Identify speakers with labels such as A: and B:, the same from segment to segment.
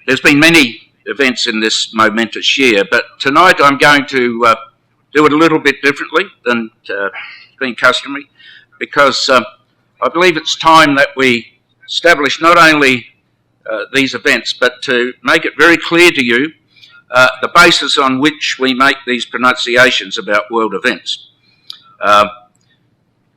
A: There's been many events in this momentous year, but tonight I'm going to do it a little bit differently than it's been customary, because I believe it's time that we establish not only these events, but to make it very clear to you the basis on which we make these pronunciations about world events.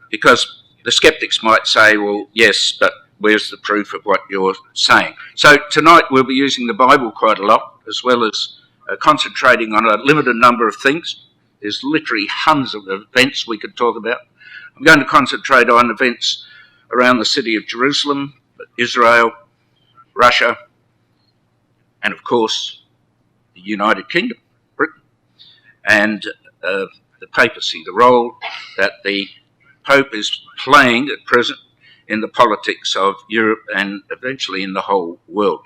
A: Because the skeptics might say, well, yes, but where's the proof of what you're saying? So tonight we'll be using the Bible quite a lot, as well as concentrating on a limited number of things. There's literally hundreds of events we could talk about. I'm going to concentrate on events around the city of Jerusalem, Israel, Russia, and of course the United Kingdom, Britain, and the papacy, the role that the Pope is playing at present in the politics of Europe and eventually in the whole world.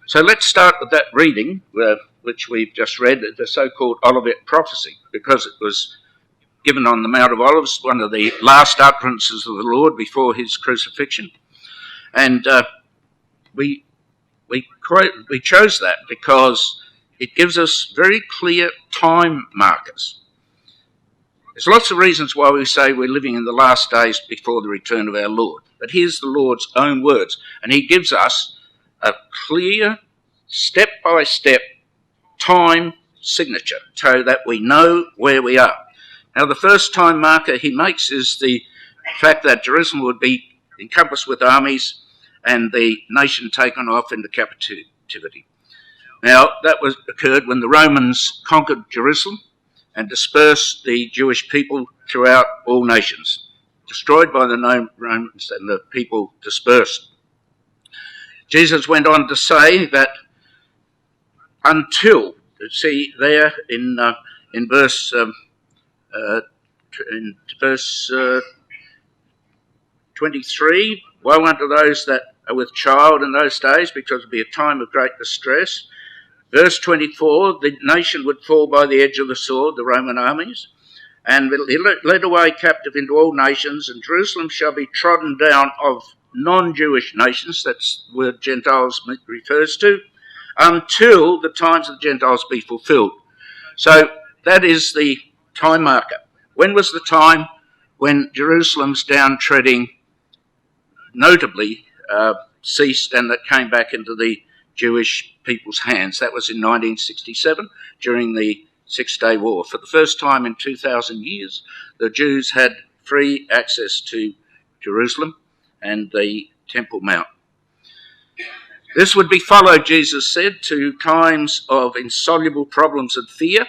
A: So let's start with that reading, which we've just read, the so-called Olivet prophecy, because it was given on the Mount of Olives, one of the last utterances of the Lord before his crucifixion. And we chose that because it gives us very clear time markers. There's lots of reasons why we say we're living in the last days before the return of our Lord. But here's the Lord's own words, and he gives us a clear, step-by-step time signature so that we know where we are. Now, the first time marker he makes is the fact that Jerusalem would be encompassed with armies and the nation taken off into captivity. Now, that occurred when the Romans conquered Jerusalem and dispersed the Jewish people throughout all nations, destroyed by the Romans and the people dispersed. Jesus went on to say that until, see there in verse 23, woe unto those that are with child in those days, because it will be a time of great distress. Verse 24, the nation would fall by the edge of the sword, the Roman armies, and be led away captive into all nations, and Jerusalem shall be trodden down of non-Jewish nations, that's the word Gentiles refers to, until the times of the Gentiles be fulfilled. So that is the time marker. When was the time when Jerusalem's downtreading notably ceased and that came back into the Jewish people's hands? That was in 1967 during the Six-Day War. For the first time in 2,000 years, the Jews had free access to Jerusalem and the Temple Mount. This would be followed, Jesus said, to times of insoluble problems and fear.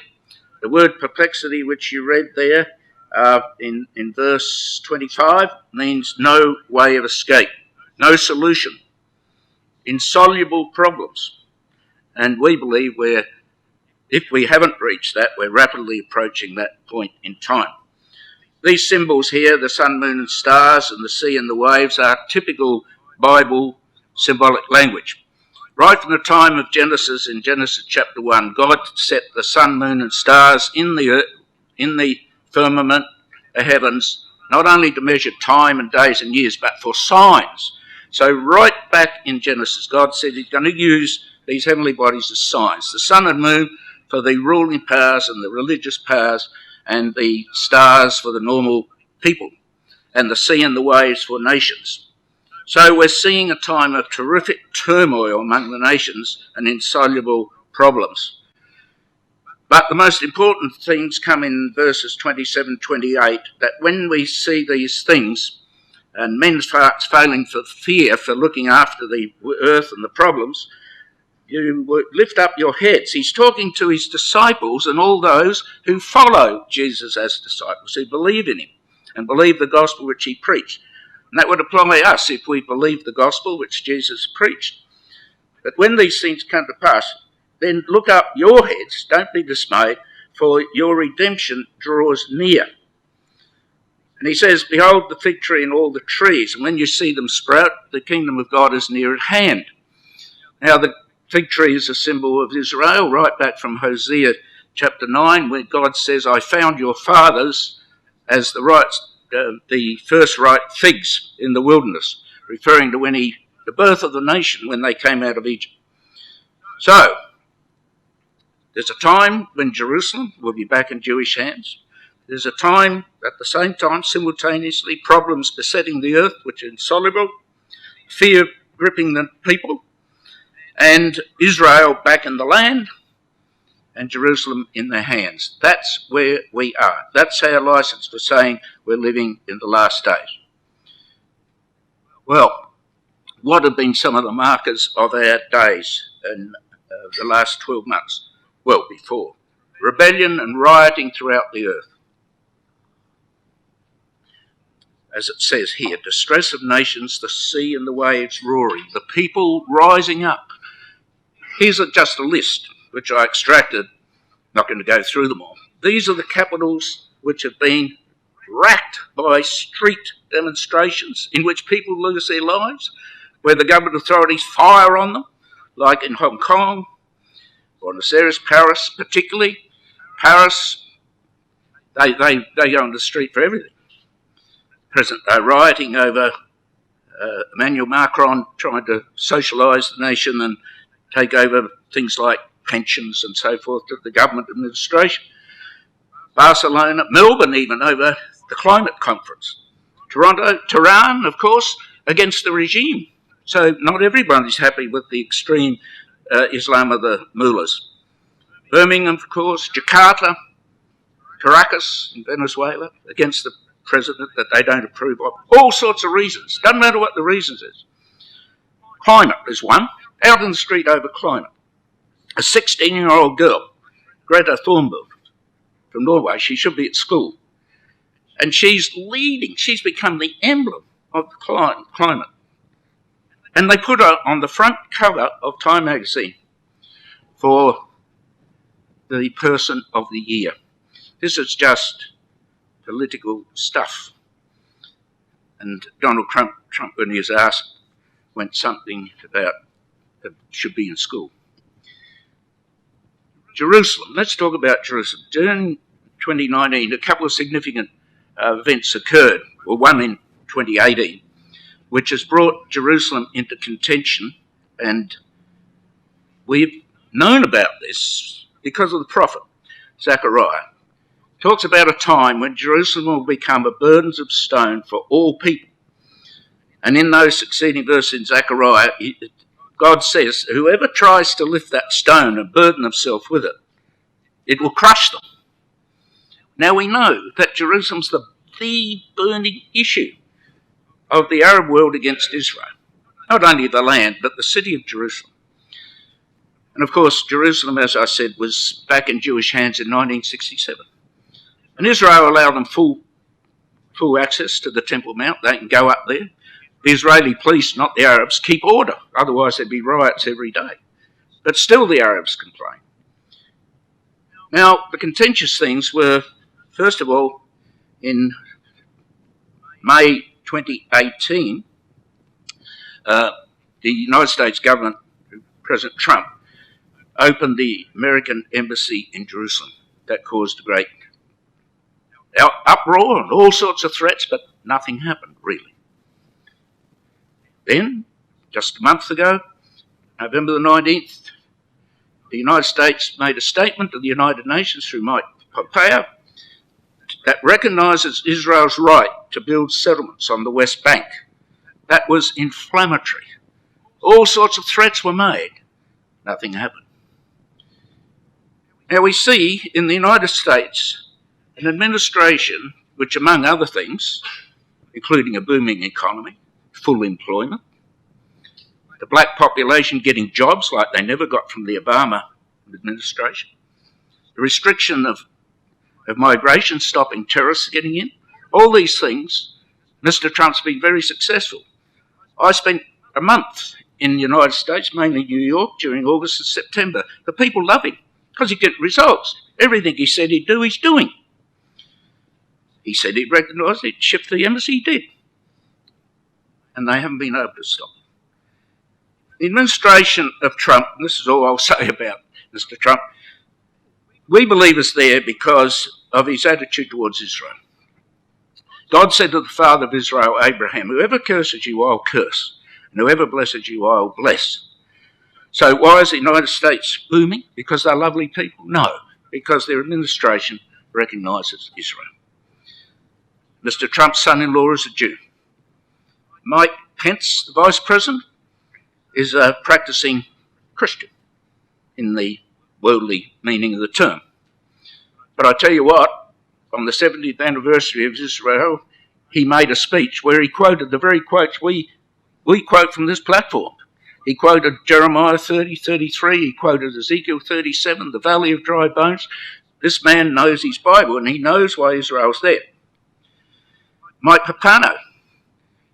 A: The word perplexity, which you read there in verse 25, means no way of escape, no solution, insoluble problems. And we believe if we haven't reached that, we're rapidly approaching that point in time. These symbols here, the sun, moon and stars and the sea and the waves, are typical Bible symbolic language. Right from the time of Genesis, in Genesis chapter 1, God set the sun, moon and stars in the earth, in the firmament, the heavens, not only to measure time and days and years, but for signs. So right back in Genesis, God said he's going to use these heavenly bodies as signs. The sun and moon for the ruling powers and the religious powers, and the stars for the normal people, and the sea and the waves for nations. So we're seeing a time of terrific turmoil among the nations and insoluble problems. But the most important things come in verses 27-28, that when we see these things, and men's hearts failing for fear, for looking after the earth and the problems, you lift up your heads. He's talking to his disciples and all those who follow Jesus as disciples, who believe in him and believe the gospel which he preached. And that would apply to us if we believe the gospel which Jesus preached. But when these things come to pass, then look up your heads, don't be dismayed, for your redemption draws near. And he says, behold the fig tree and all the trees, and when you see them sprout, the kingdom of God is near at hand. Now the fig tree is a symbol of Israel, right back from Hosea chapter 9, where God says, I found your fathers as the first ripe figs in the wilderness, referring to the birth of the nation when they came out of Egypt. So, there's a time when Jerusalem will be back in Jewish hands. There's a time, at the same time, simultaneously, problems besetting the earth which are insoluble, fear gripping the people, and Israel back in the land, and Jerusalem in their hands. That's where we are. That's our license for saying we're living in the last days. Well, what have been some of the markers of our days in the last 12 months? Well, before. Rebellion and rioting throughout the earth. As it says here, distress of nations, the sea and the waves roaring, the people rising up. Here's just a list, which I extracted. Not going to go through them all. These are the capitals which have been racked by street demonstrations in which people lose their lives, where the government authorities fire on them, like in Hong Kong, Buenos Aires, Paris particularly. Paris, they go on the street for everything. Present day rioting over Emmanuel Macron trying to socialise the nation and take over things like pensions and so forth to the government administration. Barcelona, Melbourne even, over the climate conference. Toronto, Tehran, of course, against the regime. So not everybody's happy with the extreme Islam of the mullahs. Birmingham, of course, Jakarta, Caracas in Venezuela, against the president that they don't approve of. All sorts of reasons. Doesn't matter what the reasons is. Climate is one. Out in the street over climate. A 16-year-old girl, Greta Thunberg, from Norway, she should be at school. And she's leading. She's become the emblem of the climate. And they put her on the front cover of Time magazine for the person of the year. This is just political stuff. And Donald Trump, when he was asked, went something about that should be in school. Jerusalem. Let's talk about Jerusalem. During 2019, a couple of significant events occurred, or one in 2018, which has brought Jerusalem into contention, and we've known about this because of the prophet, Zechariah. Talks about a time when Jerusalem will become a burden of stone for all people. And in those succeeding verses in Zechariah, God says, whoever tries to lift that stone and burden himself with it, it will crush them. Now we know that Jerusalem's the burning issue of the Arab world against Israel. Not only the land, but the city of Jerusalem. And of course, Jerusalem, as I said, was back in Jewish hands in 1967. And Israel allowed them full access to the Temple Mount. They can go up there. The Israeli police, not the Arabs, keep order. Otherwise there'd be riots every day. But still the Arabs complain. Now, the contentious things were, first of all, in May 2018, the United States government, President Trump, opened the American embassy in Jerusalem. That caused a great uproar and all sorts of threats, but nothing happened, really. Then, just a month ago, November the 19th, the United States made a statement to the United Nations through Mike Pompeo that recognises Israel's right to build settlements on the West Bank. That was inflammatory. All sorts of threats were made. Nothing happened. Now we see in the United States an administration which, among other things, including a booming economy, full employment, the black population getting jobs like they never got from the Obama administration, the restriction of migration, stopping terrorists getting in, all these things, Mr. Trump's been very successful. I spent a month in the United States, mainly New York, during August and September. The people love him because he gets results. Everything he said he'd do, he's doing. He said he'd recognise it, shift the embassy, he did. And they haven't been able to stop it. The administration of Trump, and this is all I'll say about Mr. Trump, we believe is there because of his attitude towards Israel. God said to the father of Israel, Abraham, whoever curses you, I'll curse, and whoever blesses you, I'll bless. So why is the United States booming? Because they're lovely people? No, because their administration recognises Israel. Mr. Trump's son-in-law is a Jew. Mike Pence, the Vice President, is a practising Christian in the worldly meaning of the term. But I tell you what, on the 70th anniversary of Israel, he made a speech where he quoted the very quotes we quote from this platform. He quoted Jeremiah 30:33, he quoted Ezekiel 37, the valley of dry bones. This man knows his Bible and he knows why Israel's there. Mike Pompeo,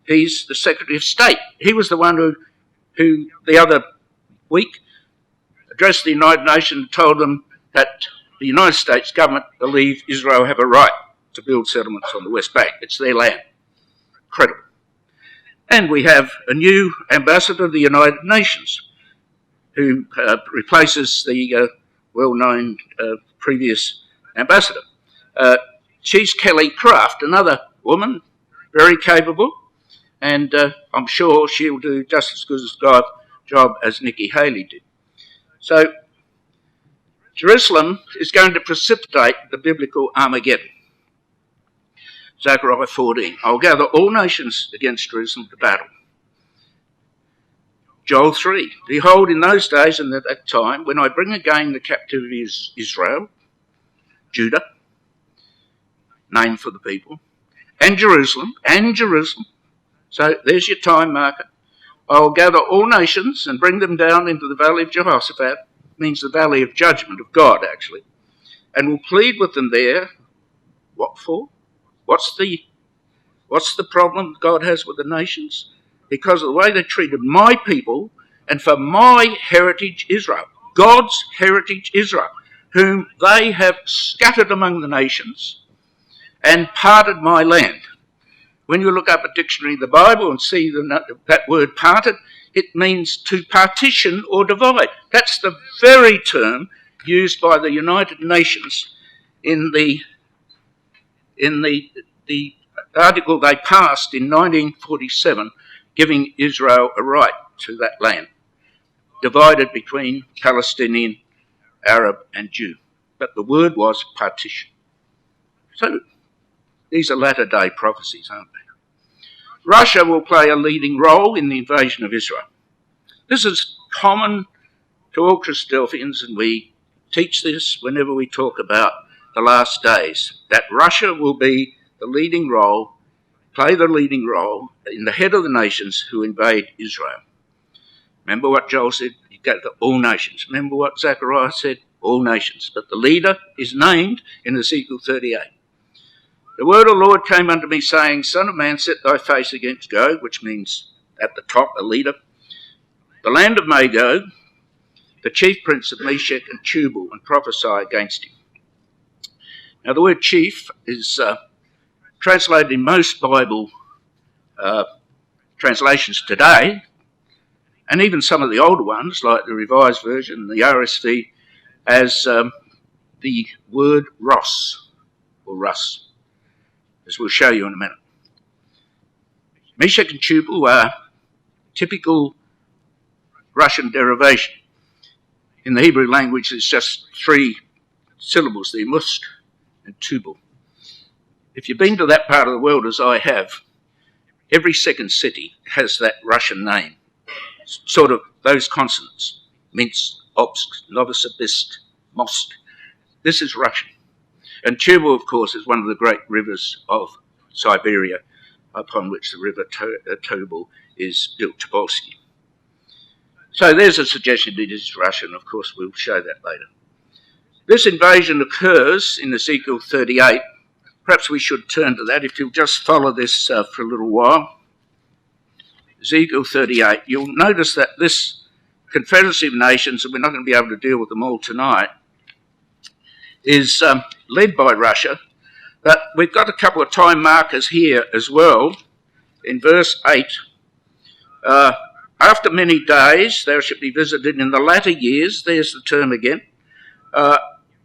A: he's the Secretary of State. He was the one who the other week addressed the United Nations and told them that the United States government believe Israel have a right to build settlements on the West Bank. It's their land. Incredible. And we have a new ambassador of the United Nations who replaces the well-known previous ambassador. She's Kelly Craft, another woman, very capable, and I'm sure she'll do just as good a job as Nikki Haley did. So Jerusalem is going to precipitate the biblical Armageddon. Zechariah 14, I'll gather all nations against Jerusalem to battle. Joel 3, behold, in those days and at that time, when I bring again the captivity of Israel, Judah, name for the people, and Jerusalem, so there's your time marker. I'll gather all nations and bring them down into the valley of Jehoshaphat, means the valley of judgment of God, actually, and will plead with them there. What for? What's the problem God has with the nations? Because of the way they treated my people and for my heritage Israel, God's heritage Israel, whom they have scattered among the nations and parted my land. When you look up a dictionary of the Bible and see that word parted, it means to partition or divide. That's the very term used by the United Nations in the article they passed in 1947, giving Israel a right to that land, divided between Palestinian, Arab and Jew. But the word was partition. So these are latter-day prophecies, aren't they? Russia will play a leading role in the invasion of Israel. This is common to all Christadelphians, and we teach this whenever we talk about the last days, that Russia will be the leading role, play the leading role in the head of the nations who invade Israel. Remember what Joel said? You go to all nations. Remember what Zechariah said? All nations. But the leader is named in Ezekiel 38. The word of the Lord came unto me, saying, Son of man, set thy face against Gog, which means at the top, a leader, the land of Magog, the chief prince of Meshech and Tubal, and prophesy against him. Now the word chief is translated in most Bible translations today, and even some of the older ones, like the Revised Version and the RSV, as the word Ross, or Russ, as we'll show you in a minute. Meshech and Tubal are typical Russian derivation. In the Hebrew language, there's just three syllables there, Must and Tubal. If you've been to that part of the world, as I have, every second city has that Russian name, sort of those consonants, Minsk, Obsk, Novosibirsk, Most. This is Russian. And Tubal, of course, is one of the great rivers of Siberia, upon which the river Tobol is built, Tobolsky. So there's a suggestion that it is Russian. Of course, we'll show that later. This invasion occurs in Ezekiel 38. Perhaps we should turn to that if you'll just follow this for a little while. Ezekiel 38. You'll notice that this confederacy of nations, and we're not going to be able to deal with them all tonight, is led by Russia. But we've got a couple of time markers here as well. In verse 8, after many days thou shalt be visited in the latter years, there's the term again,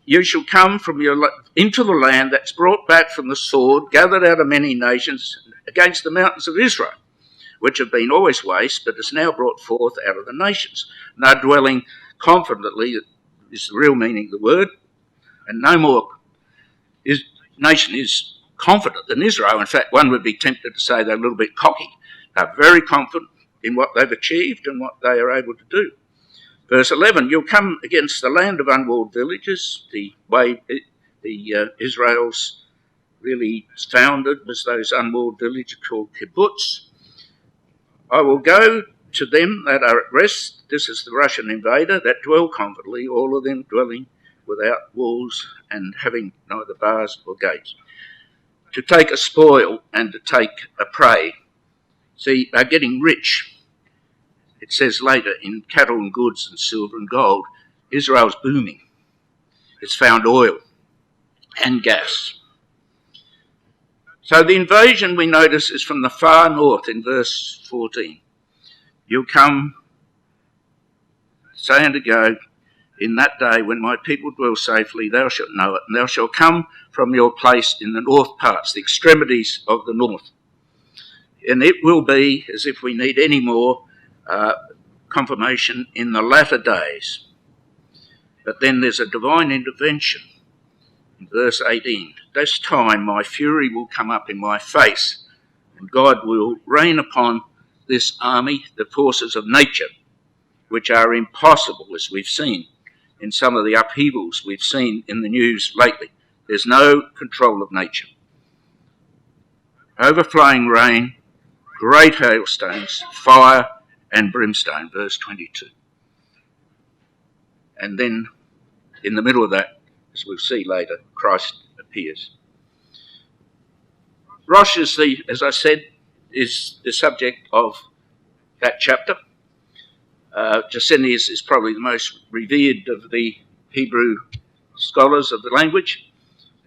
A: you shall come from into the land that's brought back from the sword, gathered out of many nations, against the mountains of Israel, which have been always waste, but is now brought forth out of the nations. And they're dwelling confidently, is the real meaning of the word, and no more nation is confident than Israel. In fact, one would be tempted to say they're a little bit cocky. They're very confident in what they've achieved and what they are able to do. Verse 11, you'll come against the land of unwalled villages. The way Israel's really founded was those unwalled villages called kibbutz. I will go to them that are at rest. This is the Russian invader that dwell confidently, all of them dwelling without walls and having neither bars or gates, to take a spoil and to take a prey. See, they're getting rich. It says later, in cattle and goods and silver and gold, Israel's booming. It's found oil and gas. So the invasion, we notice, is from the far north in verse 14. You'll come, say unto go, in that day when my people dwell safely, thou shalt know it, and thou shalt come from your place in the north parts, the extremities of the north. And it will be, as if we need any more confirmation, in the latter days. But then there's a divine intervention. In verse 18, this time my fury will come up in my face, and God will rain upon this army the forces of nature, which are impossible, as we've seen in some of the upheavals we've seen in the news lately. There's no control of nature. Overflowing rain, great hailstones, fire and brimstone, verse 22. And then in the middle of that, as we'll see later, Christ appears. Rosh is as I said, is the subject of that chapter. Gesenius is probably the most revered of the Hebrew scholars of the language.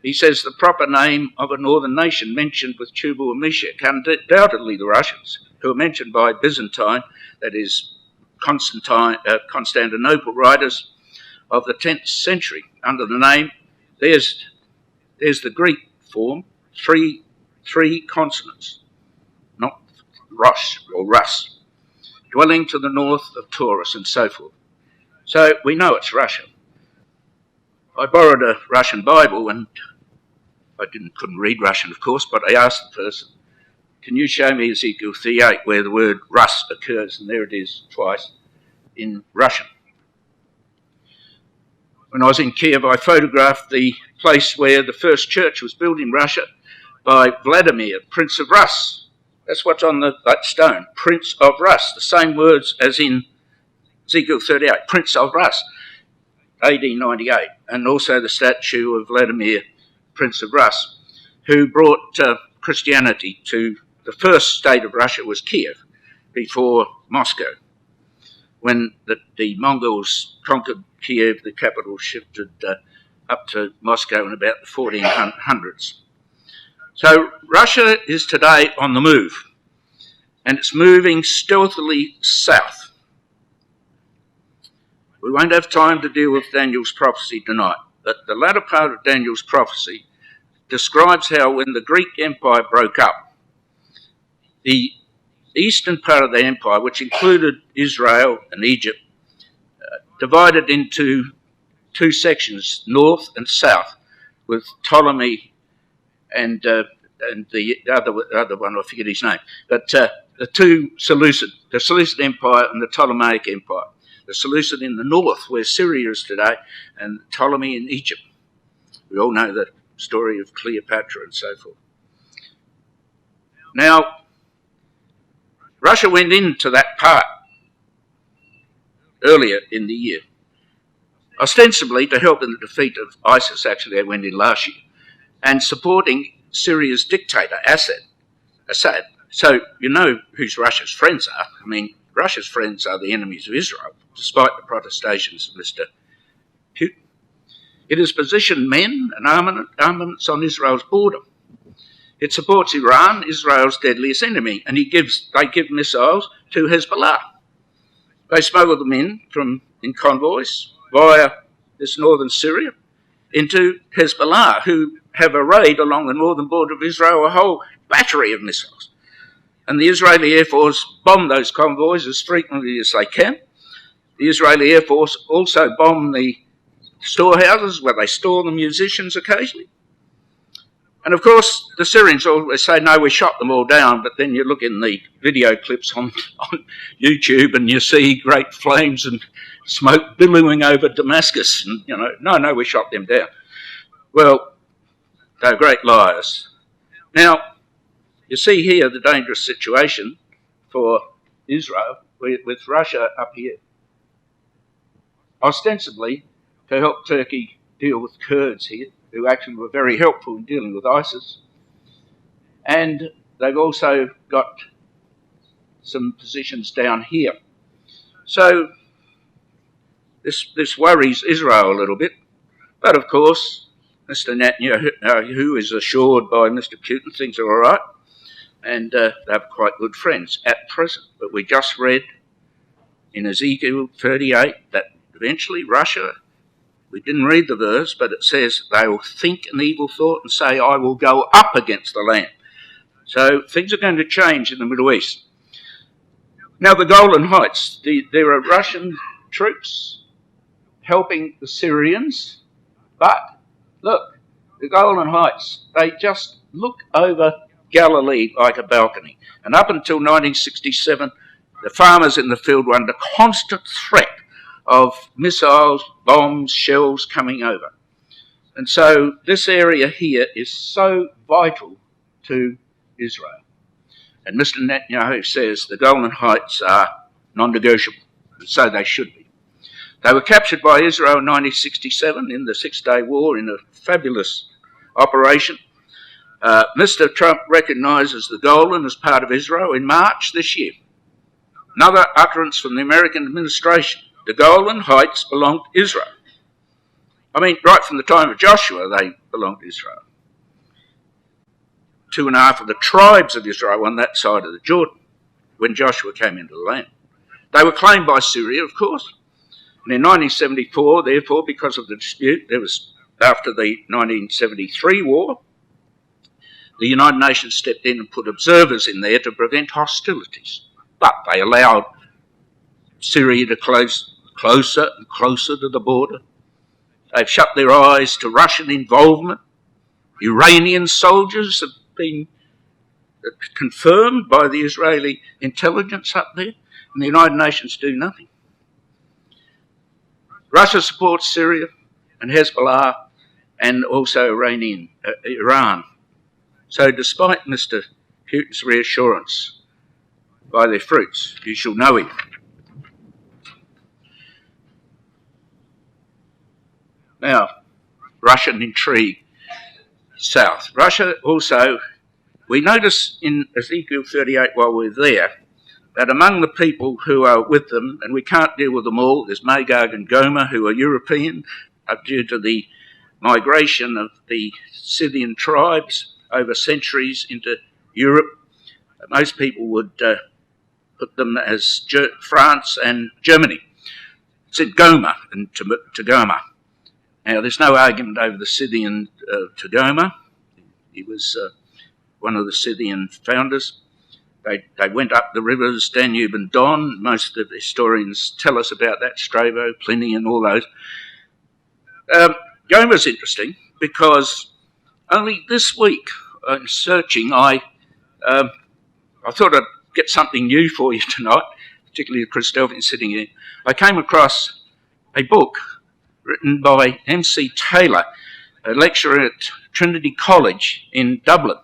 A: He says the proper name of a northern nation mentioned with Tubal and Meshach, undoubtedly the Russians, who are mentioned by Byzantine, that is Constantinople writers of the 10th century under the name. There's the Greek form, three consonants, not Rosh or Rus, dwelling to the north of Taurus and so forth. So we know it's Russia. I borrowed a Russian Bible and I couldn't read Russian, of course, but I asked the person, can you show me Ezekiel 38 where the word Rus occurs? And there it is twice in Russian. When I was in Kiev, I photographed the place where the first church was built in Russia by Vladimir, Prince of Rus. That's what's on that stone, Prince of Rus, the same words as in Ezekiel 38, Prince of Rus, AD 98, and also the statue of Vladimir, Prince of Rus, who brought Christianity to the first state of Russia was Kiev, before Moscow. When the Mongols conquered Kiev, the capital shifted up to Moscow in about the 1400s. So Russia is today on the move, and it's moving stealthily south. We won't have time to deal with Daniel's prophecy tonight, but the latter part of Daniel's prophecy describes how when the Greek Empire broke up, the eastern part of the empire, which included Israel and Egypt, divided into two sections, north and south, with Ptolemy and the other one, I forget his name, but the two Seleucid, the Seleucid Empire and the Ptolemaic Empire. The Seleucid in the north, where Syria is today, and Ptolemy in Egypt. We all know the story of Cleopatra and so forth. Now, Russia went into that part earlier in the year, ostensibly to help in the defeat of ISIS. Actually, they went in last year, and supporting Syria's dictator, Assad. So you know who Russia's friends are. I mean, Russia's friends are the enemies of Israel, despite the protestations of Mr. Putin. It has positioned men and armaments on Israel's border. It supports Iran, Israel's deadliest enemy, and they give missiles to Hezbollah. They smuggle them in convoys via this northern Syria into Hezbollah, who have arrayed along the northern border of Israel a whole battery of missiles. And the Israeli Air Force bomb those convoys as frequently as they can. The Israeli Air Force also bomb the storehouses where they store the musicians occasionally. And of course, the Syrians always say, no, we shot them all down, but then you look in the video clips on YouTube and you see great flames and smoke billowing over Damascus. And, no, we shot them down. Well, they're great liars. Now, you see here the dangerous situation for Israel with Russia up here. Ostensibly, to help Turkey deal with Kurds here, who actually were very helpful in dealing with ISIS. And they've also got some positions down here. So this worries Israel a little bit. But of course, Mr. Netanyahu is assured by Mr. Putin things are all right. And they're quite good friends at present. But we just read in Ezekiel 38 that eventually Russia, we didn't read the verse, but it says they will think an evil thought and say, I will go up against the land. So things are going to change in the Middle East. Now the Golan Heights, there are Russian troops helping the Syrians, but look, the Golan Heights, they just look over Galilee like a balcony. And up until 1967, the farmers in the field were under constant threat of missiles, bombs, shells coming over. And so this area here is so vital to Israel. And Mr. Netanyahu says the Golan Heights are non-negotiable, and so they should be. They were captured by Israel in 1967 in the Six-Day War in a fabulous operation. Mr. Trump recognises the Golan as part of Israel in March this year. Another utterance from the American administration. The Golan Heights belong to Israel. I mean, right from the time of Joshua, they belonged to Israel. 2.5 of the tribes of Israel on that side of the Jordan when Joshua came into the land. They were claimed by Syria, of course. And in 1974, therefore, because of the dispute, there was after the 1973 war, the United Nations stepped in and put observers in there to prevent hostilities. But they allowed Syria to closer and closer to the border. They've shut their eyes to Russian involvement. Iranian soldiers have been confirmed by the Israeli intelligence up there, and the United Nations do nothing. Russia supports Syria and Hezbollah and also Iran. So despite Mr. Putin's reassurance, by their fruits you shall know him. Now, Russian intrigue south. Russia also, we notice in Ezekiel 38 while we're there, that among the people who are with them, and we can't deal with them all, there's Magog and Gomer who are European, due to the migration of the Scythian tribes over centuries into Europe. Most people would put them as France and Germany. It's in Gomer and Tagoma. Now, there's no argument over the Scythian Tagoma. He was one of the Scythian founders. They went up the rivers Danube and Don. Most of the historians tell us about that, Strabo, Pliny and all those. Gomer's interesting because only this week, in searching, I thought I'd get something new for you tonight, particularly the Christadelphians sitting here. I came across a book written by M.C. Taylor, a lecturer at Trinity College in Dublin.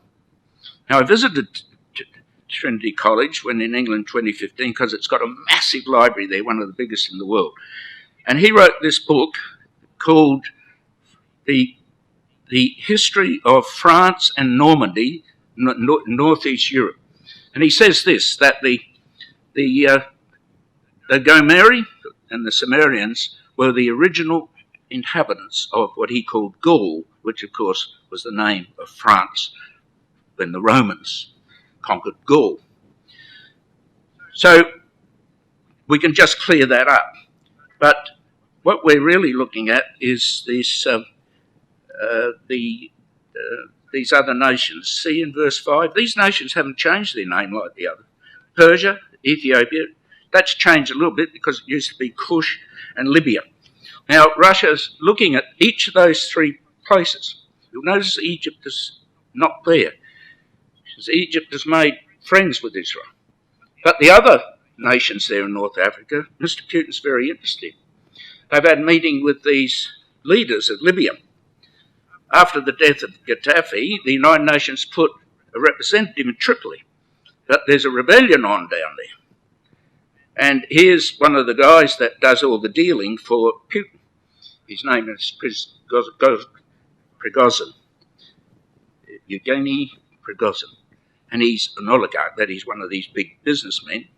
A: Now, I visited Trinity College when in England 2015 because it's got a massive library there, one of the biggest in the world. And he wrote this book called The History of France and Normandy, Northeast Europe. And he says this, that the Gomeri and the Sumerians were the original inhabitants of what he called Gaul, which of course was the name of France when the Romans conquered Gaul. So we can just clear that up. But what we're really looking at is this these other nations. See in verse 5, these nations haven't changed their name like the other. Persia, Ethiopia, that's changed a little bit because it used to be Cush and Libya. Now, Russia's looking at each of those three places. You'll notice Egypt is not there, because Egypt has made friends with Israel. But the other nations there in North Africa, Mr. Putin's very interested. They've had a meeting with these leaders of Libya. After the death of Gaddafi, the United Nations put a representative in Tripoli. But there's a rebellion on down there. And here's one of the guys that does all the dealing for Putin. His name is Prigozhin. Evgeny Prigozhin. And he's an oligarch, that he's one of these big businessmen.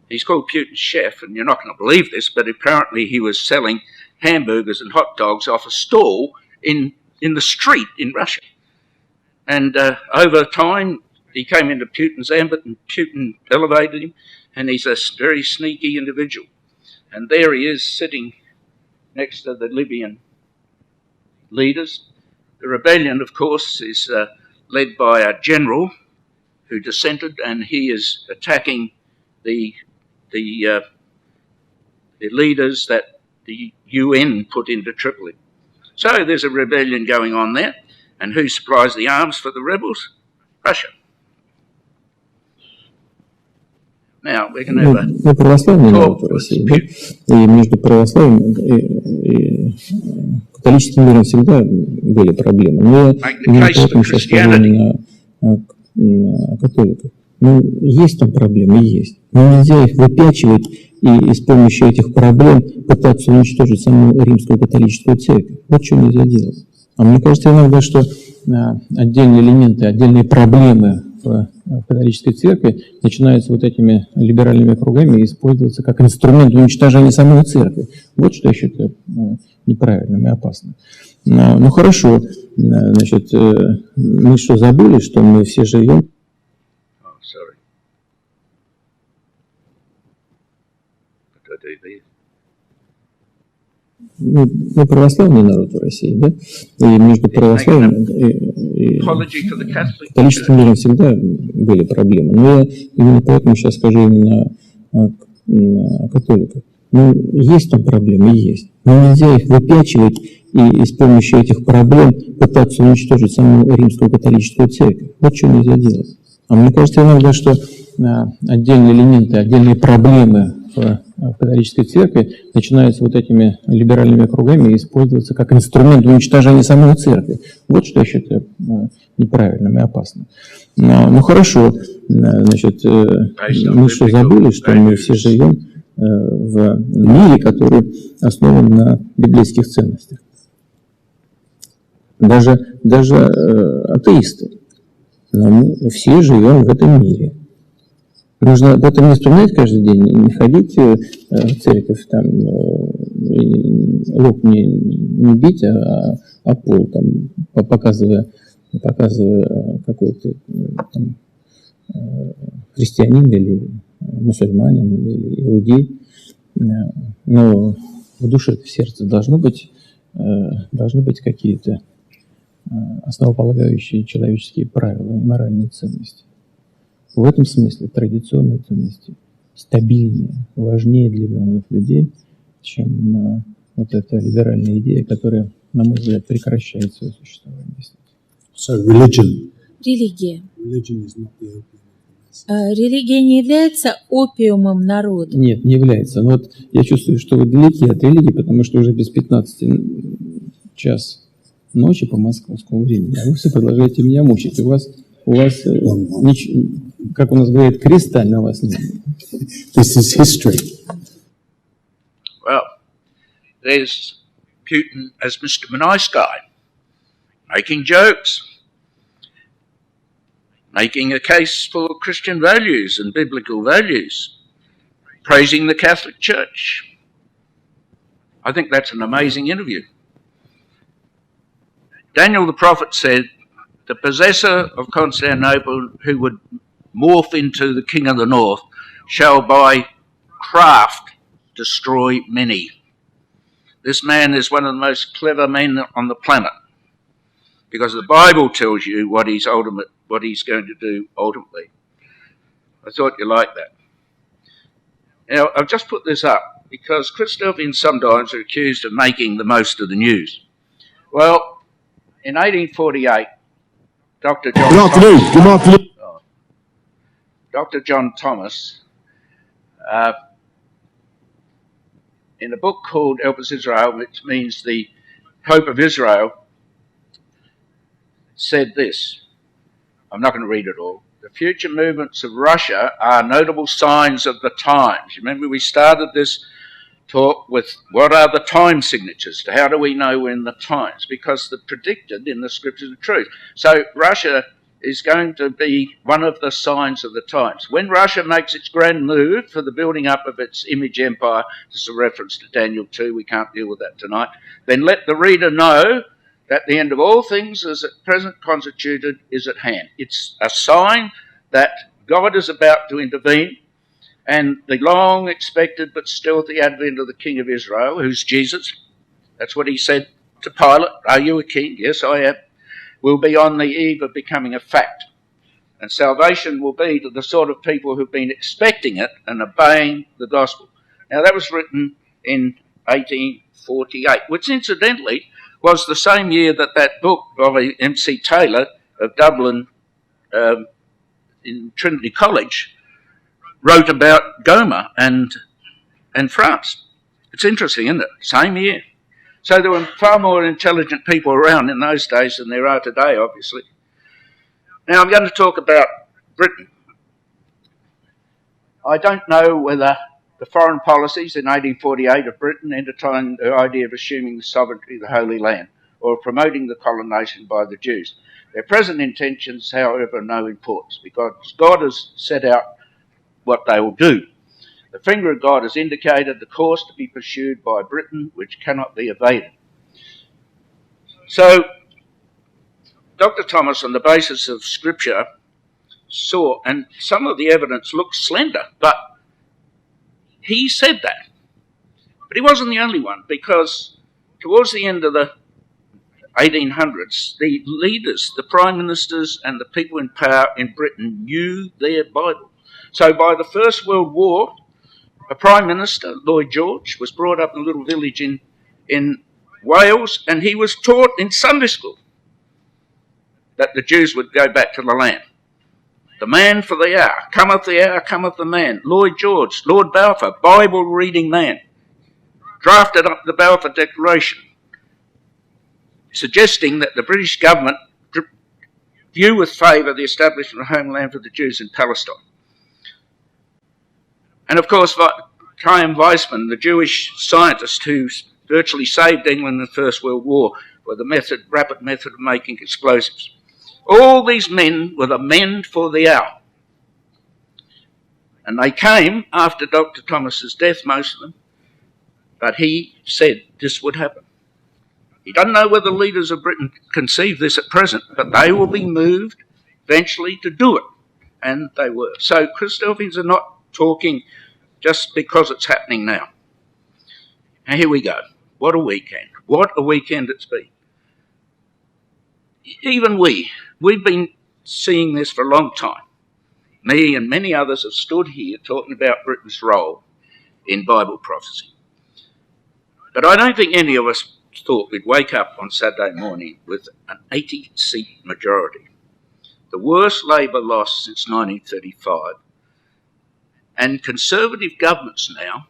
A: He's called Putin's chef, and you're not going to believe this, but apparently he was selling hamburgers and hot dogs off a stall in the street in Russia. And over time, he came into Putin's ambit, and Putin elevated him, and he's a very sneaky individual. And there he is, sitting next to the Libyan leaders. The rebellion, of course, is led by a general who dissented, and he is attacking the leaders that the UN put into Tripoli. So there's a rebellion going on there, and who supplies the arms for the rebels? Russia. Now, we're going to have a
B: православный народ в России, да? И между православием и католическим миром всегда были проблемы. Но я не поэтому сейчас скажу на католиков. Ну, есть там проблемы, есть. Но нельзя их выпячивать и с помощью этих проблем пытаться уничтожить саму римскую католическую церковь. Вот что нельзя делать. А мне кажется иногда, что отдельные элементы, отдельные проблемы в католической церкви начинаются вот этими либеральными кругами использоваться как инструмент уничтожения самой церкви. Вот что я считаю неправильным и опасным. Ну хорошо, значит, мы что, забыли, что мы все живем? Мы православный народ в России, да? И между православием и католическим миром всегда были проблемы. Но я именно поэтому сейчас скажу именно о католиках. Ну, есть там проблемы, есть. Но нельзя их выпячивать и с помощью этих проблем пытаться уничтожить саму римскую католическую церковь. Вот что нельзя делать. А мне кажется иногда, что отдельные элементы, отдельные проблемы в католической церкви начинаются вот этими либеральными кругами использоваться как инструмент уничтожения самой церкви. Вот что я считаю неправильным и опасным. Ну хорошо, значит, мы что, забыли, что мы все живем в мире, который основан на библейских ценностях. Даже атеисты. Но мы все живем в этом мире. Нужно об этом не вспоминать каждый день, не ходить в церковь, там, лоб не бить, а пол, там, показывая какой-то там, христианин или мусульманин или иудей. Но в душе, в сердце должны быть какие-то основополагающие человеческие правила и моральные ценности. В этом смысле традиционные ценности стабильнее, важнее для миллионов людей, чем вот эта либеральная идея, которая, на мой взгляд, прекращает свое существование.
C: So religion.
D: Религия.
C: Religion is not the opium of the masses.
D: Религия не является опиумом народа.
B: Нет, не является. Но вот я чувствую, что вы далеки от религии, потому что уже без 15 час ночи по московскому времени, а вы все продолжаете меня мучить. У вас как у нас говорят, креста на вас нет.
C: This is history.
A: Well, there's Putin as Mr. Nice Guy, making jokes, making a case for Christian values and biblical values, praising the Catholic Church. I think that's an amazing interview. Daniel the prophet said, the possessor of Constantinople who would morph into the king of the north shall by craft destroy many. This man is one of the most clever men on the planet. because the Bible tells you what he's going to do ultimately. I thought you liked that. Now, I've just put this up because Christadelphians sometimes are accused of making the most of the news. Well, in 1848, Dr. John Thomas, in a book called Help Us Israel, which means the Hope of Israel, said this. I'm not going to read it all. The future movements of Russia are notable signs of the times. Remember, we started this talk with what are the time signatures? How do we know we're in the times? Because they're predicted in the scriptures of truth. So Russia is going to be one of the signs of the times. When Russia makes its grand move for the building up of its image empire, this is a reference to Daniel 2, we can't deal with that tonight, then let the reader know that the end of all things as at present constituted is at hand. It's a sign that God is about to intervene, and the long expected but stealthy advent of the King of Israel, who's Jesus, that's what he said to Pilate, are you a king? Yes, I am. Will be on the eve of becoming a fact. And salvation will be to the sort of people who've been expecting it and obeying the gospel. Now, that was written in 1848, which incidentally was the same year that that book by M.C. Taylor of Dublin in Trinity College wrote about Goma and France. It's interesting, isn't it? Same year. So there were far more intelligent people around in those days than there are today, obviously. Now I'm going to talk about Britain. I don't know whether the foreign policies in 1848 of Britain entertained the idea of assuming the sovereignty of the Holy Land or of promoting the colonization by the Jews. Their present intentions, however, are no importance because God has set out what they will do. The finger of God has indicated the course to be pursued by Britain, which cannot be evaded. So, Dr. Thomas, on the basis of Scripture, saw, and some of the evidence looks slender, but he said that. But he wasn't the only one, because towards the end of the 1800s, the leaders, the prime ministers and the people in power in Britain knew their Bible. So by the First World War, a Prime Minister, Lloyd George, was brought up in a little village in Wales, and he was taught in Sunday school that the Jews would go back to the land. The man for the hour, cometh the man. Lloyd George, Lord Balfour, Bible-reading man, drafted up the Balfour Declaration, suggesting that the British government view with favour the establishment of a homeland for the Jews in Palestine. And of course, Chaim Weizmann, the Jewish scientist who virtually saved England in the First World War with the rapid method of making explosives. All these men were the men for the hour. And they came after Dr. Thomas's death, most of them, but he said this would happen. He doesn't know whether the leaders of Britain conceive this at present, but they will be moved eventually to do it. And they were. So Christadelphians are not talking just because it's happening now. And here we go. What a weekend. What a weekend it's been. Even we've been seeing this for a long time. Me and many others have stood here talking about Britain's role in Bible prophecy. But I don't think any of us thought we'd wake up on Saturday morning with an 80-seat majority. The worst Labour loss since 1935. And Conservative governments now,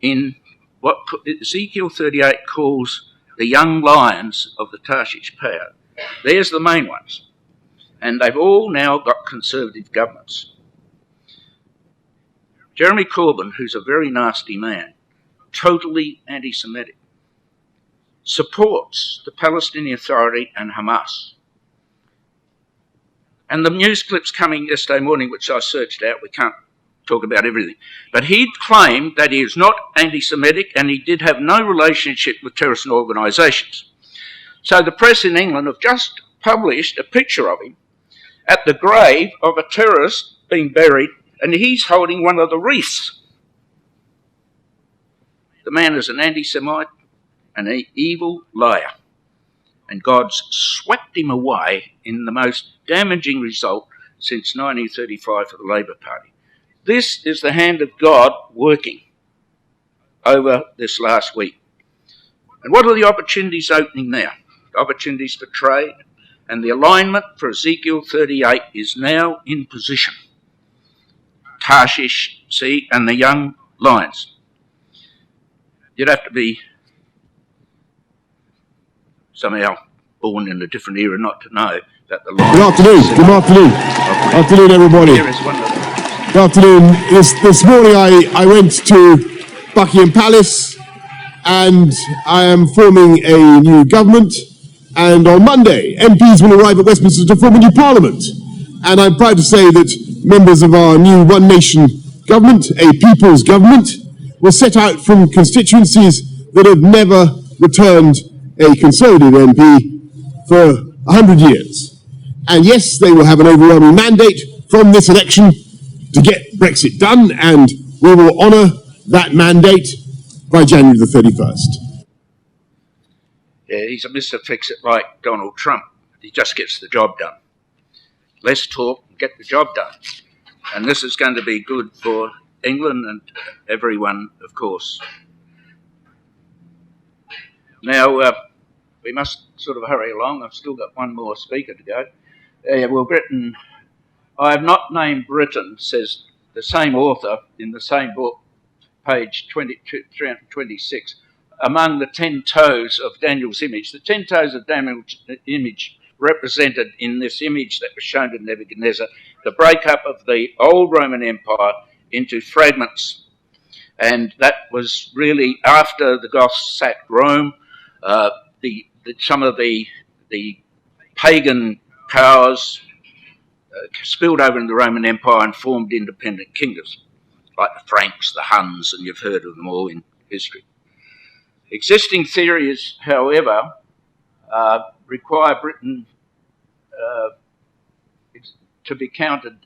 A: in what Ezekiel 38 calls the young lions of the Tarshish power, there's the main ones. And they've all now got Conservative governments. Jeremy Corbyn, who's a very nasty man, totally anti-Semitic, supports the Palestinian Authority and Hamas. And the news clips coming yesterday morning, which I searched out, we can't talk about everything, but he'd claimed that he is not anti-Semitic and he did have no relationship with terrorist organisations. So the press in England have just published a picture of him at the grave of a terrorist being buried, and he's holding one of the wreaths. The man is an anti-Semite and an evil liar. and God's swept him away in the most damaging result since 1935 for the Labor Party. This is the hand of God working over this last week. And what are the opportunities opening now? Opportunities for trade, and the alignment for Ezekiel 38 is now in position. Tarshish, see, and the young lions. You'd have to be somehow born in a different era not to know that the lions...
E: Good afternoon. Afternoon, everybody.
A: Here is one of them.
E: Good afternoon. This morning I went to Buckingham Palace, and I am forming a new government. And on Monday, MPs will arrive at Westminster to form a new parliament. And I'm proud to say that members of our new One Nation government, a people's government, will set out from constituencies that have never returned a Conservative MP for 100 years. And yes, they will have an overwhelming mandate from this election to get Brexit done, and we will honour that mandate by January the 31st.
A: Yeah, he's a Mr. Fix-It like Donald Trump. He just gets the job done. Less talk, get the job done. And this is going to be good for England and everyone, of course. Now, we must sort of hurry along. I've still got one more speaker to go. Well, Britain, I have not named Britain, says the same author in the same book, page 326, among the 10 toes of Daniel's image. The 10 toes of Daniel's image represented in this image that was shown to Nebuchadnezzar the breakup of the old Roman Empire into fragments. And that was really after the Goths sacked Rome. Some of the pagan powers spilled over in the Roman Empire and formed independent kingdoms, like the Franks, the Huns, and you've heard of them all in history. Existing theories, however, require Britain to be counted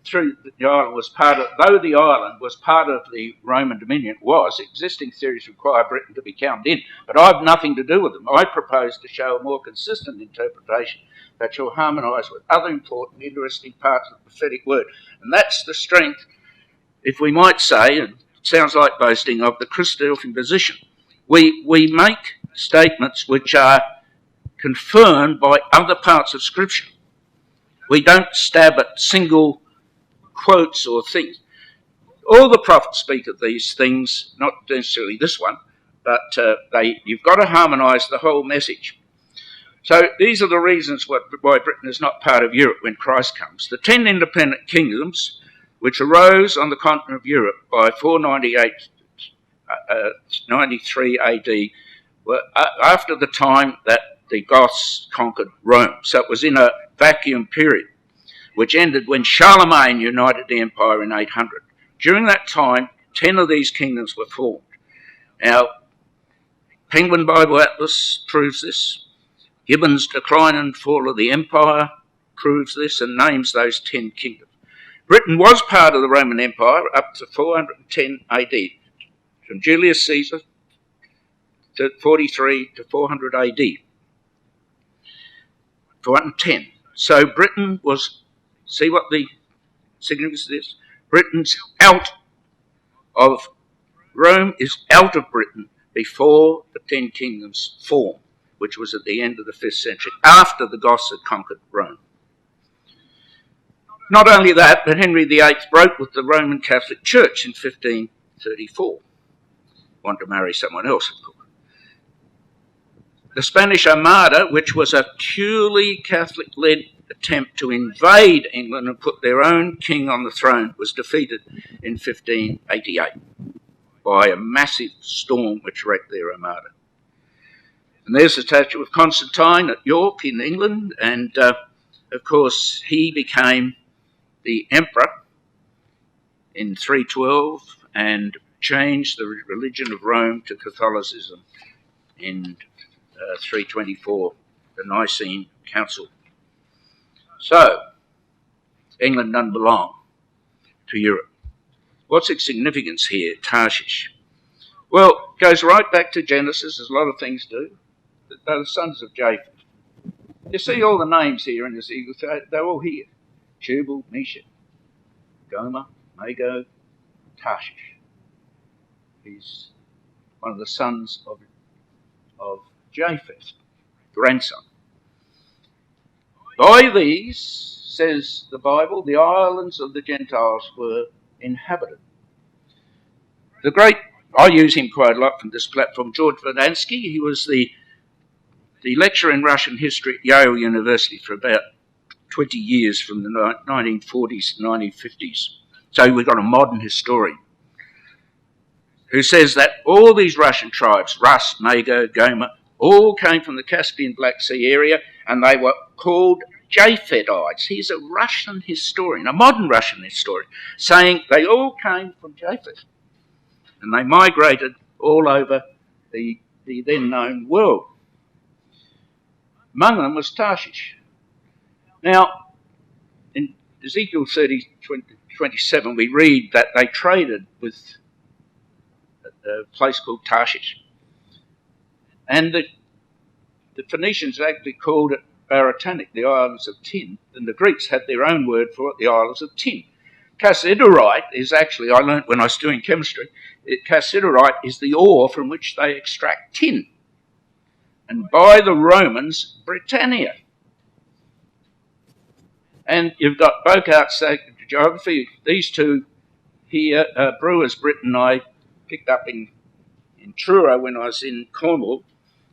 A: through the island was part of, though the island was part of the Roman Dominion, existing theories require Britain to be counted in, but I've nothing to do with them. I propose to show a more consistent interpretation that shall harmonise with other important, interesting parts of the prophetic word. And that's the strength, if we might say, and it sounds like boasting, of the Christadelphian position. We make statements which are confirmed by other parts of Scripture. We don't stab at single quotes or things. All the prophets speak of these things, not necessarily this one, but you've got to harmonise the whole message. So these are the reasons why Britain is not part of Europe when Christ comes. The 10 independent kingdoms which arose on the continent of Europe by 493 AD were after the time that the Goths conquered Rome. So it was in a vacuum period, which ended when Charlemagne united the empire in 800. During that time, 10 of these kingdoms were formed. Now, Penguin Bible Atlas proves this. Gibbon's Decline and Fall of the Empire proves this and names those 10 kingdoms. Britain was part of the Roman Empire up to 410 AD, from Julius Caesar to 43 to 400 AD. 410. So Britain was, see what the significance of this? Britain's out of, Rome is out of Britain before the 10 kingdoms form, which was at the end of the 5th century, after the Goths had conquered Rome. Not only that, but Henry VIII broke with the Roman Catholic Church in 1534. Wanted to marry someone else, of course. The Spanish Armada, which was a purely Catholic-led attempt to invade England and put their own king on the throne, was defeated in 1588 by a massive storm which wrecked their Armada. And there's the statue of Constantine at York in England, and of course he became the emperor in 312 and changed the religion of Rome to Catholicism in 324, the Nicene Council. So, England doesn't belong to Europe. What's its significance here, Tarshish? Well, it goes right back to Genesis, as a lot of things do. they're the sons of Japheth. You see all the names here in this, they're all here. Tubal, Meshach, Gomer, Magog, Tarshish. He's one of the sons of Japheth, grandson. By these, says the Bible, the islands of the Gentiles were inhabited. The great, I use him quite a lot from this platform, George Verdansky. He was the lecturer in Russian history at Yale University for about 20 years, from the 1940s to 1950s. So we've got a modern historian who says that all these Russian tribes, Rus, Magog, Gomer, all came from the Caspian Black Sea area, and they were called Japhethites. He's a Russian historian, a modern Russian historian, saying they all came from Japheth. And they migrated all over the then known world. Among them was Tarshish. Now, in Ezekiel 30:27, we read that they traded with a place called Tarshish. And the Phoenicians actually called it Baratanic, the Islands of Tin, and the Greeks had their own word for it, the Islands of Tin. Cassiterite is actually, I learnt when I was doing chemistry, cassiterite is the ore from which they extract tin. And by the Romans, Britannia. And you've got Bocart's Sacred Geography. These two here, Brewer's Britain, I picked up in Truro when I was in Cornwall,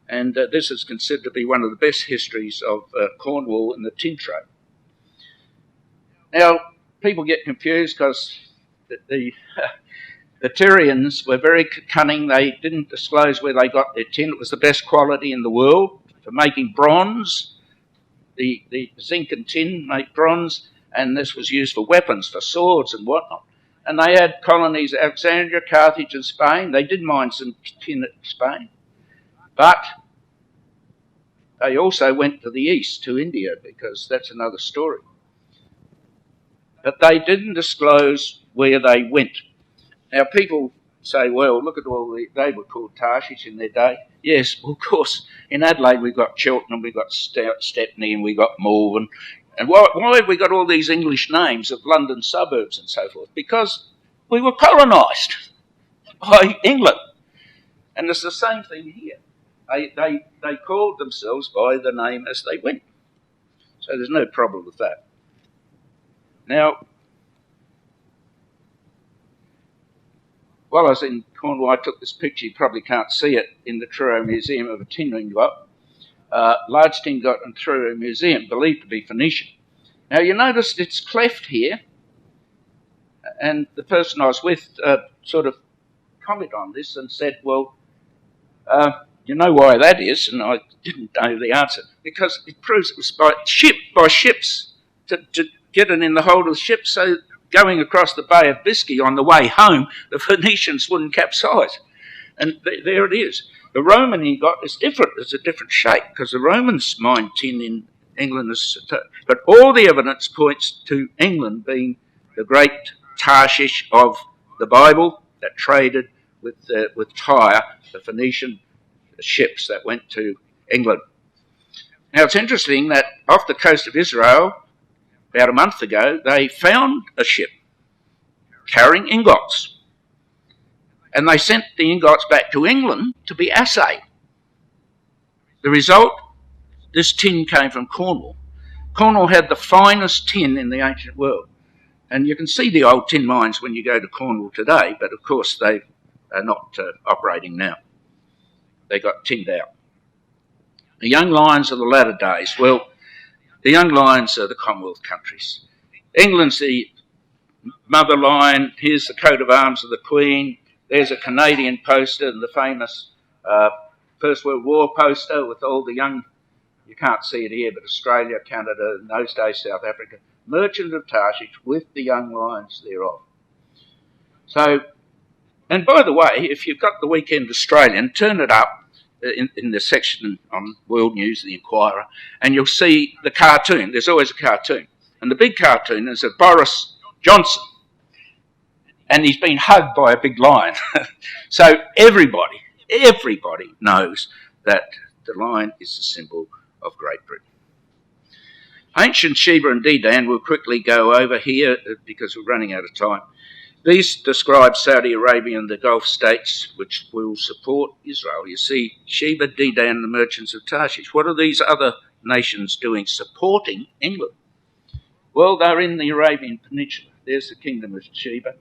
A: and this is considered to be one of the best histories of Cornwall and the tin trade. Now, people get confused because the Tyrians were very cunning. They didn't disclose where they got their tin. It was the best quality in the world for making bronze. The zinc and tin make bronze, and this was used for weapons, for swords and whatnot. And they had colonies at Alexandria, Carthage and Spain. They did mine some tin at Spain. But they also went to the east, to India, because that's another story. But they didn't disclose where they went. Now, people say, well, look at they were called Tarshish in their day. Yes, well, of course, in Adelaide we've got Cheltenham, we've got Stepney, and we've got Malvern. And why have we got all these English names of London suburbs and so forth? Because we were colonised by England. And it's the same thing here. They called themselves by the name as they went. So there's no problem with that. Now, while I was in Cornwall, I took this picture. You probably can't see it, in the Truro Museum, of a tin ingot, large tin ingot in Truro Museum, believed to be Phoenician. Now, you notice it's cleft here, and the person I was with sort of commented on this and said, well, you know why that is? And I didn't know the answer, because it proves it was by ships to get it in the hold of the ship, so going across the Bay of Biscay on the way home, the Phoenicians wouldn't capsize. And there it is. The Roman ingot is different. It's a different shape, because the Romans mined tin in England. But all the evidence points to England being the great Tarshish of the Bible that traded with Tyre, the Phoenician ships that went to England. Now, it's interesting that off the coast of Israel, about a month ago, they found a ship carrying ingots. And they sent the ingots back to England to be assayed. The result, this tin came from Cornwall. Cornwall had the finest tin in the ancient world. And you can see the old tin mines when you go to Cornwall today, but of course they are not operating now. They got tinned out. The young lions of the latter days, well, the young lions are the Commonwealth countries. England's the mother lion. Here's the coat of arms of the Queen. There's a Canadian poster and the famous First World War poster with all the young, you can't see it here, but Australia, Canada, in those days South Africa, merchant of Tarshish with the young lions thereof. So, and by the way, if you've got the Weekend Australian, turn it up in the section on World News, the Inquirer, and you'll see the cartoon. There's always a cartoon. And the big cartoon is of Boris Johnson. And he's been hugged by a big lion. So everybody knows that The lion is the symbol of Great Britain. Ancient Sheba and Dedan, we'll quickly go over here because we're running out of time. These describe Saudi Arabia and the Gulf states which will support Israel. You see, Sheba, Dedan, the merchants of Tarshish. What are these other nations doing supporting England? Well, they're in the Arabian Peninsula. There's the kingdom of Sheba.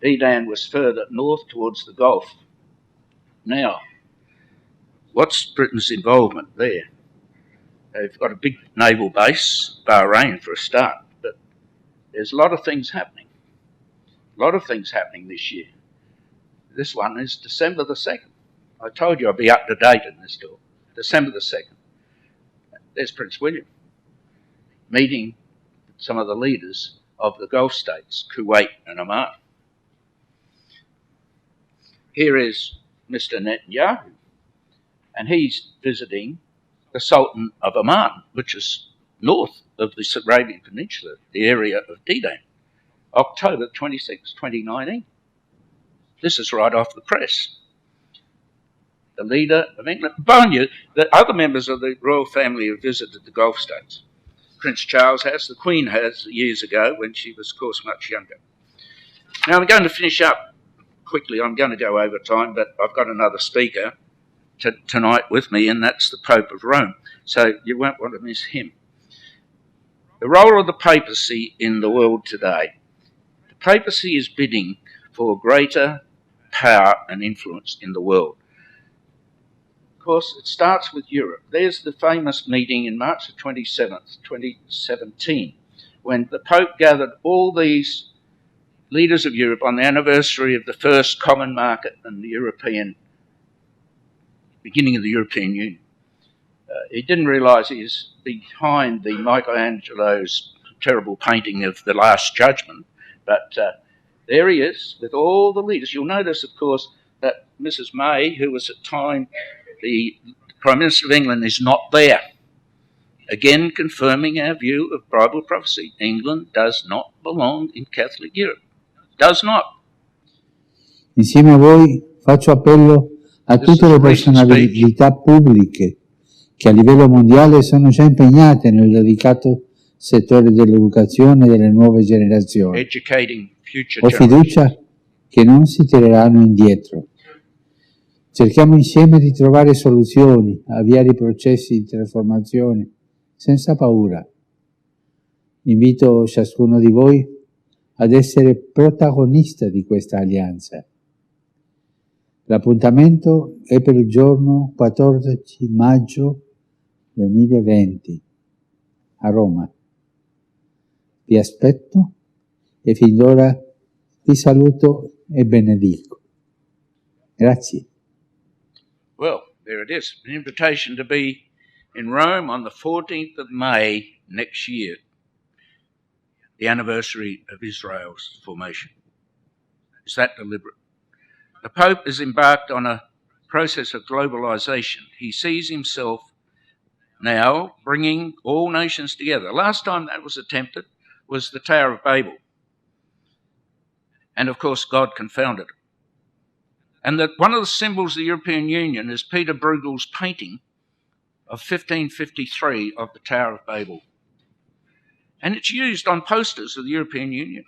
A: Dedan was further north towards the Gulf. Now, what's Britain's involvement there? They've got a big naval base, Bahrain for a start, but there's a lot of things happening. A lot of things happening this year. This one is December the 2nd. I told you I'd be up to date in this talk. December the 2nd. There's Prince William meeting some of the leaders of the Gulf states, Kuwait and Oman. Here is Mr. Netanyahu, and he's visiting the Sultan of Oman, which is north of the Arabian Peninsula, the area of Dedan, October 26, 2019. This is right off the press. The leader of England. Mind you, the other members of the royal family have visited the Gulf states. Prince Charles has, the Queen has years ago when she was, of course, much younger. Now I'm going to finish up quickly. I'm going to go over time, but I've got another speaker tonight with me, and that's the Pope of Rome. So you won't want to miss him. The role of the papacy in the world today. The papacy is bidding for greater power and influence in the world. Of course, it starts with Europe. There's the famous meeting in March the 27th, 2017, when the Pope gathered all these leaders of Europe on the anniversary of the first common market and the beginning of the European Union. He didn't realise he was behind the Michelangelo's terrible painting of the Last Judgment, but there he is with all the leaders. You'll notice, of course, that Mrs. May, who was at the time the Prime Minister of England, is not there. Again, confirming our view of Bible prophecy. England does not belong in Catholic Europe. Does not.
F: Insieme a voi faccio appello a tutte le personalità pubbliche che a livello mondiale sono già impegnate nel delicato settore dell'educazione delle nuove generazioni. Ho fiducia che non si tireranno indietro. Cerchiamo insieme di trovare soluzioni, avviare i processi di trasformazione senza paura. Invito ciascuno di voi ad essere protagonista di questa alleanza. L'appuntamento è per il giorno 14 maggio 2020 a Roma. Vi aspetto e fin d'ora vi saluto e benedico. Grazie.
A: Well, there it is, an invitation to be in Rome on the 14th of May next year, the anniversary of Israel's formation. Is that deliberate? The Pope has embarked on a process of globalization. He sees himself now bringing all nations together. Last time that was attempted was the Tower of Babel. And of course, God confounded it. And that one of the symbols of the European Union is Peter Bruegel's painting of 1553 of the Tower of Babel. And it's used on posters of the European Union.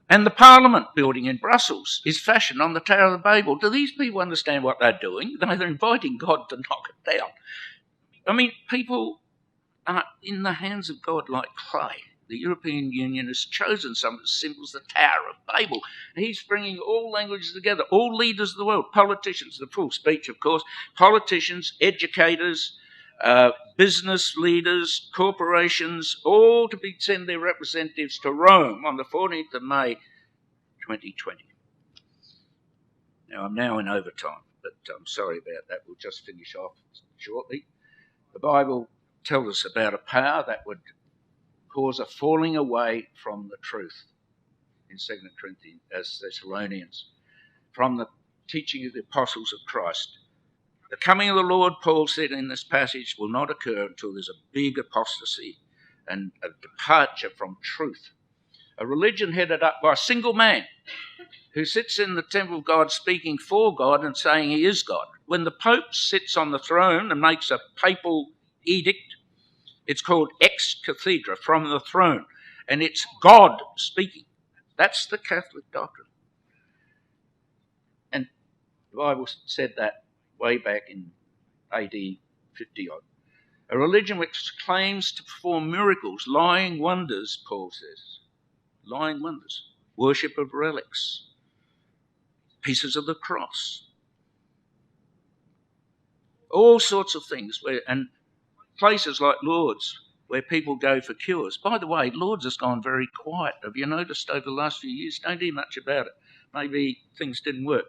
A: And the Parliament building in Brussels is fashioned on the Tower of Babel. Do these people understand what they're doing? They're inviting God to knock it down. I mean, people are in the hands of God like clay. The European Union has chosen some of the symbols, the Tower of Babel. He's bringing all languages together, all leaders of the world, politicians, the full speech, of course, politicians, educators, business leaders, corporations, all to send their representatives to Rome on the 14th of May 2020. Now, I'm now in overtime, but I'm sorry about that. We'll just finish off shortly. The Bible tells us about a power that would cause a falling away from the truth in 2 Corinthians, as Thessalonians, from the teaching of the apostles of Christ. The coming of the Lord, Paul said in this passage, will not occur until there's a big apostasy and a departure from truth. A religion headed up by a single man who sits in the temple of God speaking for God and saying he is God. When the Pope sits on the throne and makes a papal edict, it's called ex cathedra, from the throne, and it's God speaking. That's the Catholic doctrine. And the Bible said that way back in AD 50-odd. A religion which claims to perform miracles, lying wonders, Paul says. Lying wonders. Worship of relics. Pieces of the cross. All sorts of things. And places like Lourdes, where people go for cures. By the way, Lourdes has gone very quiet. Have you noticed over the last few years? Don't hear much about it. Maybe things didn't work.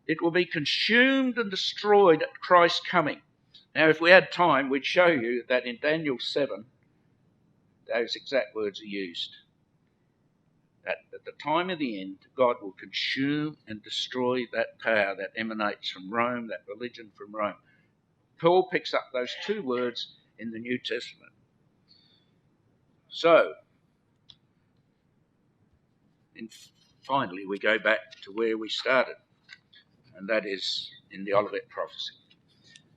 A: It will be consumed and destroyed at Christ's coming. Now, if we had time, we'd show you that in Daniel 7, those exact words are used. That at the time of the end, God will consume and destroy that power that emanates from Rome, that religion from Rome. Paul picks up those two words in the New Testament. So, finally, we go back to where we started, and that is in the Olivet prophecy.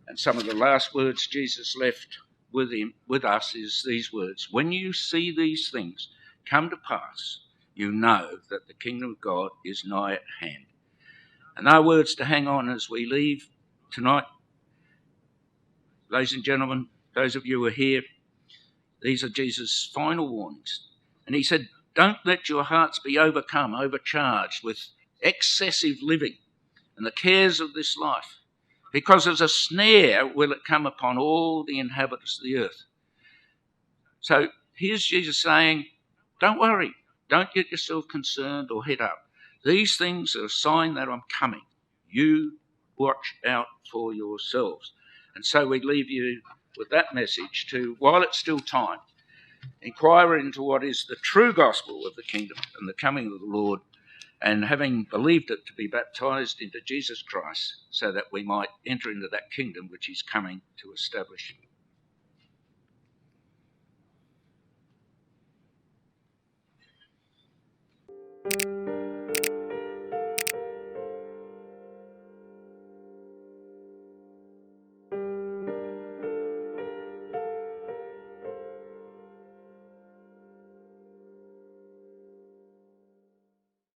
A: And some of the last words Jesus left with us is these words: when you see these things come to pass, you know that the kingdom of God is nigh at hand. And our words to hang on as we leave tonight, ladies and gentlemen, those of you who are here, these are Jesus' final warnings. And he said, don't let your hearts be overcharged with excessive living and the cares of this life, because as a snare will it come upon all the inhabitants of the earth. So here's Jesus saying, don't worry, don't get yourself concerned or head up. These things are a sign that I'm coming. You watch out for yourselves. And so we leave you with that message to, while it's still time, inquire into what is the true gospel of the kingdom and the coming of the Lord, and having believed it, to be baptized into Jesus Christ so that we might enter into that kingdom which he's coming to establish.